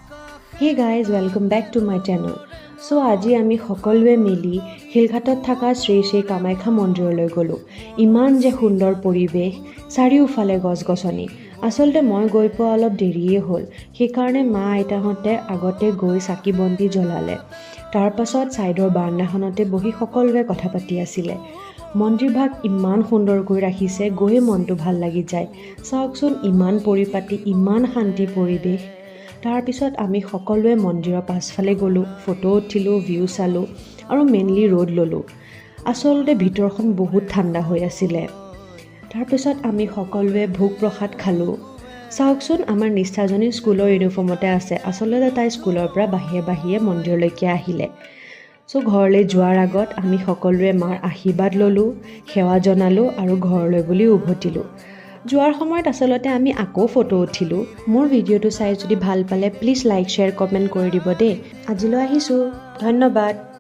Hey guys, welcome back to my channel. So আজি আমি সকলোৱে মিলি হিলঘাটত থকা শ্ৰী শ্ৰী কামাখ্যা মন্দিৰলৈ গ'লো। ইমান যে সুন্দৰ পৰিৱেশ, চাৰিওফালে গছ-গছনি। আচলতে মই গৈ পোৱা অলপ দেৰিয়ে হ'ল। সেইকাৰণে মা আইতাহঁতে আগতে গৈ চাকি বন্তি জ্বলালে। তাৰ পাছত ছাইডৰ বাৰান্দাখনতে বহি সকলোৱে কথা পাতি আছিলে। মন্দিৰভাগ ইমান সুন্দৰকৈ ৰাখিছে, গৈয়ে মনটো ভাল লাগি যায়। চাওকচোন ইমান পৰিপাটি, ইমান শান্তি পৰিৱেশ। তাৰপিছত আমি সকলোৱে মন্দিৰৰ পাছফালে গ'লোঁ, ফটো উঠিলোঁ, ভিউ চালোঁ আৰু মেইনলি ৰ'দ ল'লোঁ। আচলতে ভিতৰখন বহুত ঠাণ্ডা হৈ আছিলে। তাৰপিছত আমি সকলোৱে ভোগ প্ৰসাদ খালোঁ। চাওকচোন আমাৰ নিষ্ঠাজনী স্কুলৰ ইউনিফৰ্মতে আছে। আচলতে তাই স্কুলৰ পৰা বাহিৰে বাহিৰে মন্দিৰলৈকে আহিলে। চ' ঘৰলৈ যোৱাৰ আগত আমি সকলোৱে মাৰ আশীৰ্বাদ ল'লোঁ, সেৱা জনালোঁ আৰু ঘৰলৈ বুলি উভতিলোঁ। যোৱাৰ সময়ত আচলতে আমি আকৌ ফটো উঠিলোঁ। মোৰ ভিডিঅ'টো চাই যদি ভাল পালে প্লিজ লাইক, শ্বেয়াৰ, কমেণ্ট কৰি দিব দেই। আজিলৈ আহিছোঁ। ধন্যবাদ।